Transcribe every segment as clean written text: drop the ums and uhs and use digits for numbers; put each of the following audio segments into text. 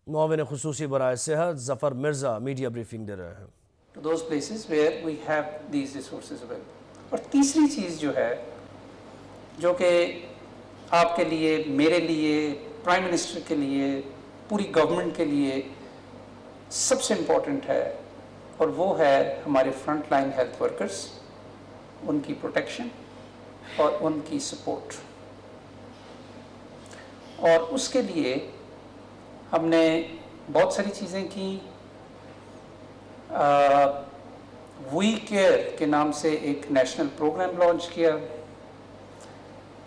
معاون خصوصی برائے صحت ظفر مرزا میڈیا بریفنگ دے رہے ہیں. To those places where we have these resources available. اور تیسری چیز جو ہے جو کہ آپ کے لیے، میرے لیے، پرائم منسٹر کے لیے، پوری گورنمنٹ کے لیے سب سے امپورٹنٹ ہے، اور وہ ہے ہمارے فرنٹ لائن ہیلتھ ورکرز، ان کی پروٹیکشن اور ان کی سپورٹ. اور اس کے لیے ہم نے بہت ساری چیزیں کی. وی کیئر کے نام سے ایک نیشنل پروگرام لانچ کیا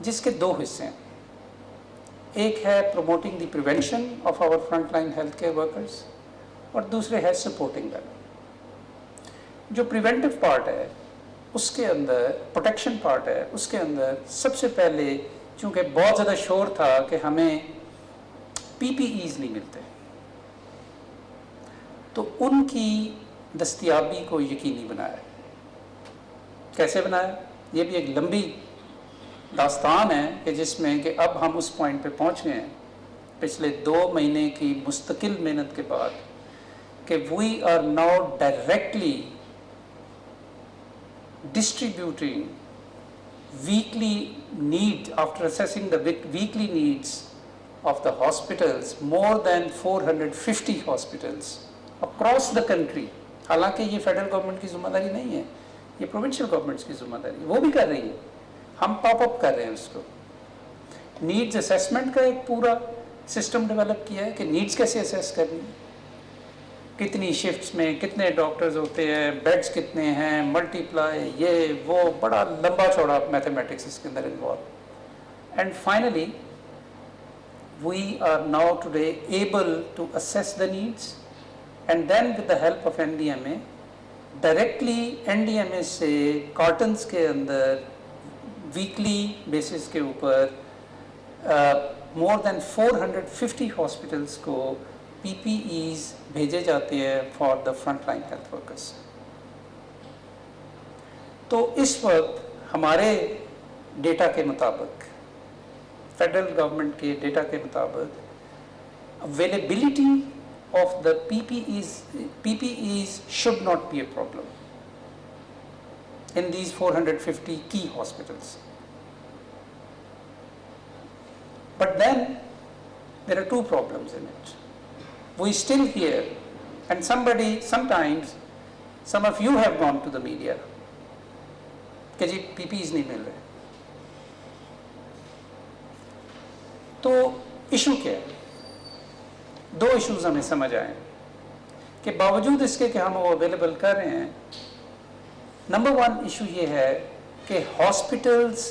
جس کے دو حصے ہیں. ایک ہے promoting the prevention of our front line health care workers, اور دوسرے ہے سپورٹنگ دیم. جو پریونٹیو پارٹ ہے اس کے اندر، پروٹیکشن پارٹ ہے اس کے اندر، سب سے پہلے چونکہ بہت زیادہ شور تھا کہ ہمیں پی پی ایز نہیں ملتے، تو ان کی دستیابی کو یقینی بنایا. کیسے بنایا؟ یہ بھی ایک لمبی داستان ہے کہ جس میں کہ اب ہم اس پوائنٹ پہ پہنچ گئے ہیں پچھلے 2 مہینے کی مستقل محنت کے بعد کہ we are now directly distributing weekly need, after assessing the weekly needs of the hospitals, more than 450 hospitals across the country. حالانکہ یہ فیڈرل گورنمنٹ کی ذمہ داری نہیں ہے، یہ پروونشل گورنمنٹس کی ذمہ داری ہے، وہ بھی کر رہی ہے، ہم پاپ اپ کر رہے ہیں اس کو. نیڈز اسیسمنٹ کا ایک پورا سسٹم ڈیولپ کیا ہے کہ نیڈز کیسے اسیس کرنی ہے، کتنی شفٹس میں کتنے ڈاکٹرز ہوتے ہیں، بیڈز کتنے ہیں، ملٹی پلائی، یہ وہ بڑا لمبا چوڑا میتھمیٹکس اس کے اندر involve. And finally we are now today able to assess the needs, and then with the help of N D M A directly N D M A سے کارٹنس کے اندر ویکلی بیسس کے اوپر مور دین 450 hospitals کو پی P as بھیجے جاتے ہیں for the front line health workers. تو اس وقت ہمارے ڈیٹا کے مطابق، فیڈرل گورنمنٹ کے ڈیٹا کے مطابق، availability of the P P Es should not be a problem in these 450 key hospitals. But then there are 2 problems in it. We still hear, and sometimes some of you have gone to the media کہ جی پی P as نہیں مل رہے. تو issue کیا ہے؟ 2 issues ہمیں سمجھ آئے کہ باوجود اس کے کہ ہم وہ اویلیبل کر رہے ہیں. نمبر 1 ایشو یہ ہے کہ ہاسپٹلز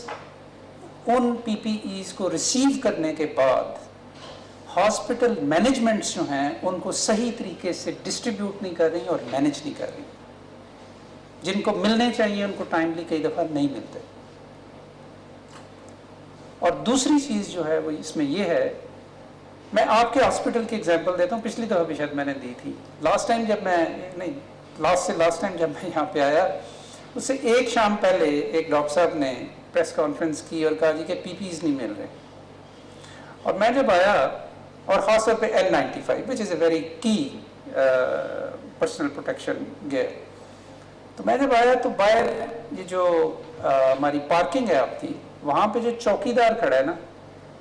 ان پی پی ایز کو ریسیو کرنے کے بعد ہاسپٹل مینجمنٹس جو ہیں ان کو صحیح طریقے سے ڈسٹریبیوٹ نہیں کر رہی اور مینج نہیں کر رہی. جن کو ملنے چاہیے ان کو ٹائملی کئی دفعہ نہیں ملتے. اور دوسری چیز جو ہے وہ اس میں یہ ہے، میں آپ کے ہاسپٹل کی ایگزامپل دیتا ہوں. پچھلی دفعہ بھی شاید میں نے دی تھی. لاسٹ ٹائم جب میں یہاں پہ آیا اس سے ایک شام پہلے ایک ڈاکٹر صاحب نے پریس کانفرنس کی اور کہا جی کہ پی پی ایز نہیں مل رہے. اور میں جب آیا، اور خاص طور پہ N95 which is a very key personal protection gear، تو میں جب آیا تو باہر یہ جو ہماری پارکنگ ہے آپ کی، وہاں پہ جو چوکی دار کھڑا ہے نا،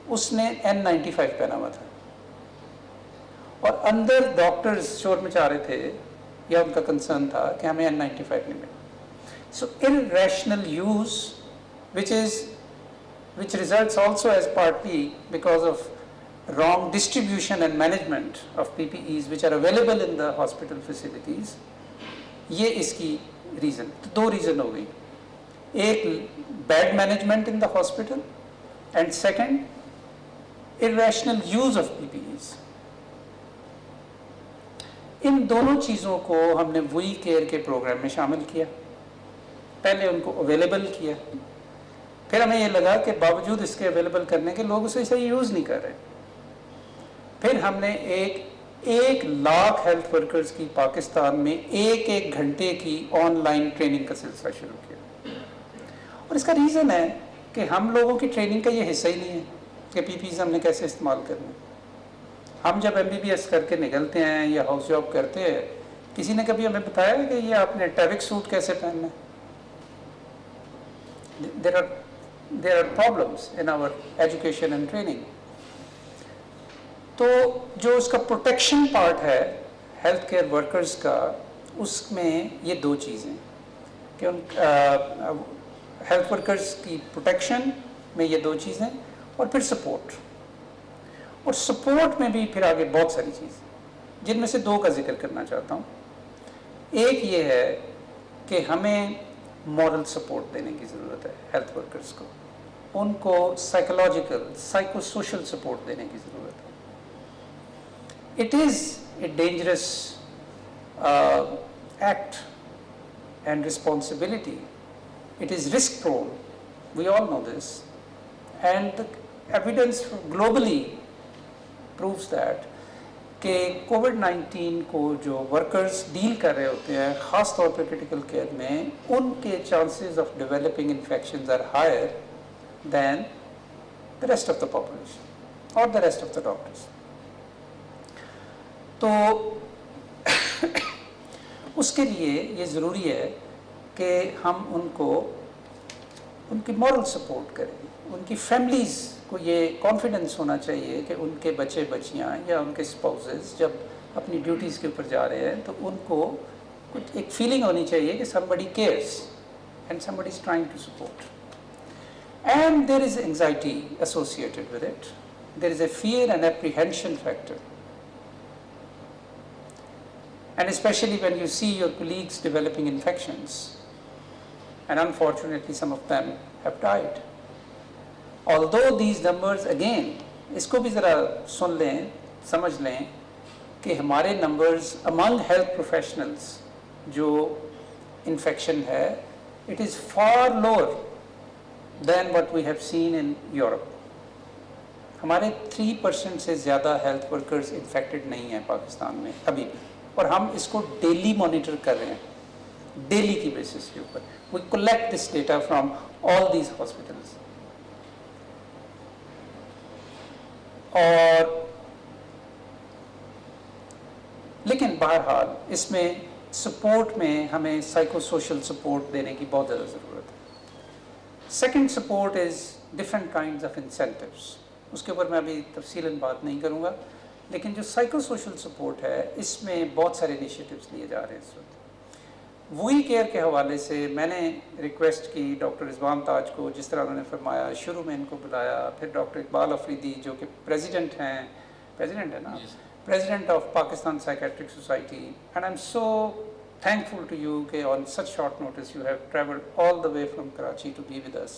اس نے N95 پہنا ہوا تھا، اور اندر ڈاکٹرز شور مچا رہے تھے، یا ان کا کنسرن تھا کہ ہمیں N95 نہیں ملا. سو irrational use which results also as partly because of wrong distribution and management of PPEs which are available in the hospital facilities. یہ اس کی ریزن، 2 ریزن ہو گئی. ایک bad management in the hospital, and second irrational use of PPEs. ان دونوں چیزوں کو ہم نے وی care کے پروگرام میں شامل کیا. پہلے ان کو اویلیبل کیا، پھر ہمیں یہ لگا کہ باوجود اس کے اویلیبل کرنے کے لوگ اسے صحیح یوز نہیں کر رہے. پھر ہم نے 1 لاکھ ہیلتھ ورکرز کی پاکستان میں 1 گھنٹے کی آن لائن ٹریننگ کا سلسلہ شروع کیا. اور اس کا ریزن ہے کہ ہم لوگوں کی ٹریننگ کا یہ حصہ ہی نہیں ہے کہ پی پی ایز ہم نے کیسے استعمال کرنا. ہم جب MBBS کر کے نکلتے ہیں یا ہاؤس جاب کرتے ہیں, کسی نے کبھی ہمیں بتایا ہے کہ یہ آپ نے ٹریفک سوٹ کیسے پہننا ہے؟ there are problems in our education and training. تو جو اس کا پروٹیکشن پارٹ ہے ہیلتھ کیئر ورکرز کا, اس میں یہ دو چیزیں کہ ان ہیلتھ ورکرز کی پروٹیکشن میں یہ دو چیزیں, اور پھر سپورٹ. اور سپورٹ میں بھی پھر آگے بہت ساری چیزیں جن میں سے دو کا ذکر کرنا چاہتا ہوں. ایک یہ ہے کہ ہمیں مورل سپورٹ دینے کی ضرورت ہے ہیلتھ ورکرز کو, ان کو سائیکولوجیکل سائیکو سوشل سپورٹ دینے کی ضرورت ہے. It is a dangerous act and responsibility. It is risk prone. We all know this. And the evidence globally proves that کہ کووڈ-19 کو جو ورکرز ڈیل کر رہے ہوتے ہیں خاص طور پہ کرٹیکل کیئر میں, ان کے chances of developing infections are higher than the rest of the population اور the rest of the doctors. تو اس کے لیے یہ ضروری ہے کہ ہم ان کو ان کی مورل سپورٹ کریں. ان کی فیملیز کو یہ کانفیڈنس ہونا چاہیے کہ ان کے بچے بچیاں یا ان کے اسپاؤزز جب اپنی ڈیوٹیز کے اوپر جا رہے ہیں تو ان کو کچھ ایک فیلنگ ہونی چاہیے کہ somebody cares and somebody is trying to support. And there is anxiety associated with it. There is a fear and apprehension factor. And especially when you see your colleagues developing infections, and unfortunately some of them have died. Although these numbers again, اس کو بھی ذرا سن لیں, سمجھ لیں کہ ہمارے numbers among health professionals جو infection ہے, it is far lower than what we have seen in Europe. ہمارے 3% سے زیادہ ہیلتھ ورکرز انفیکٹڈ نہیں ہیں پاکستان میں ابھی بھی, اور ہم اس کو ڈیلی مانیٹر کر رہے ہیں, ڈیلی کی بیسس کے اوپر. We collect this data from all these hospitals. اور لیکن بہرحال اس میں سپورٹ میں ہمیں سائیکو سوشل سپورٹ دینے کی بہت زیادہ ضرورت ہے. Second support is different kinds of incentives. اس کے اوپر میں ابھی تفصیلاً بات نہیں کروں گا, لیکن جو سائیکو سوشل سپورٹ ہے اس میں بہت سارے انیشیٹوز لیے جا رہے ہیں اس وقت. وی کیئر کے حوالے سے میں نے ریکویسٹ کی ڈاکٹر رضوان تاج کو, جس طرح انہوں نے فرمایا, شروع میں ان کو بلایا, پھر ڈاکٹر اقبال افریدی جو کہ پریزیڈنٹ ہیں, پریزیڈنٹ ہے نا, president of Pakistan psychiatric society. And I am so thankful to you کہ on such short notice you have traveled all the way from Karachi to be with us.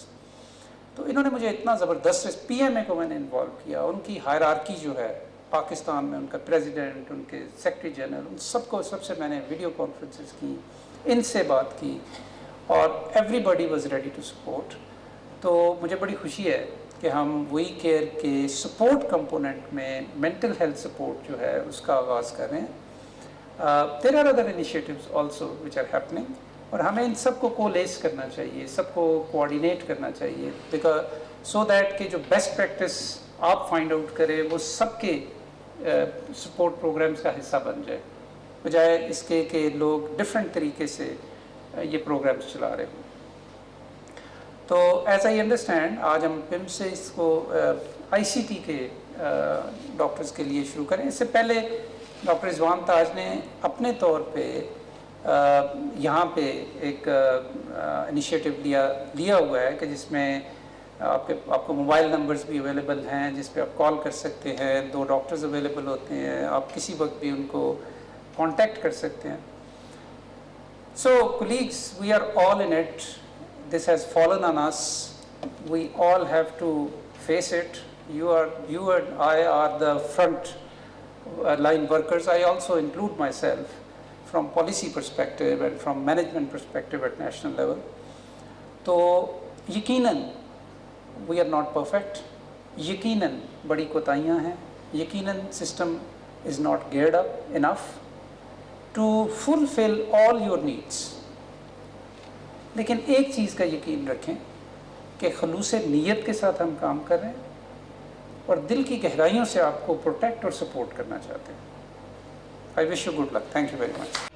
تو انہوں نے مجھے اتنا زبردست PMA کو میں نے انوالو کیا. ان کی ہائرارکی جو ہے پاکستان میں, ان کا پریزیڈنٹ, ان کے سیکرٹری جنرل, ان سب سے میں نے ویڈیو کانفرنسز کی, ان سے بات کی, اور everybody was ready to support. تو مجھے بڑی خوشی ہے کہ ہم وی کیئر کے سپورٹ کمپوننٹ میں مینٹل ہیلتھ سپورٹ جو ہے اس کا آغاز کر رہے ہیں. There are other initiatives also which are happening, اور ہمیں ان سب کو کولیس کرنا چاہیے, سب کو کوآرڈینیٹ کرنا چاہیے, بیکاز سو دیٹ کہ جو بیسٹ پریکٹس آپ فائنڈ آؤٹ کرے وہ سب کے سپورٹ پروگرامز کا حصہ بن جائے, بجائے اس کے کہ لوگ ڈفرینٹ طریقے سے یہ پروگرامز چلا رہے ہوں. تو ایز آئی انڈرسٹینڈ آج ہم پم سے اس کو ICT کے ڈاکٹرز کے لیے شروع کریں. اس سے پہلے ڈاکٹر رضوان تاج نے اپنے طور پہ یہاں پہ ایک انیشیٹو لیا ہوا ہے کہ جس میں آپ کو موبائل نمبرز بھی اویلیبل ہیں جس پہ آپ کال کر سکتے ہیں, 2 ڈاکٹرز اویلیبل ہوتے ہیں, آپ کسی وقت بھی ان کو کانٹیکٹ کر سکتے ہیں. So colleagues, we are all in it. This has fallen on us. We all have to face it. You and I are the front line workers. I also include myself from policy perspective and from management perspective at national level. تو یقیناً we are not perfect. یقیناً بڑی کوتاہیاں ہیں. یقیناً system is not geared up enough to fulfill all your needs. لیکن ایک چیز کا یقین رکھیں کہ خلوص نیت کے ساتھ ہم کام کر رہے ہیں, اور دل کی گہرائیوں سے آپ کو پروٹیکٹ اور سپورٹ کرنا چاہتے ہیں. I wish you good luck. Thank you very much.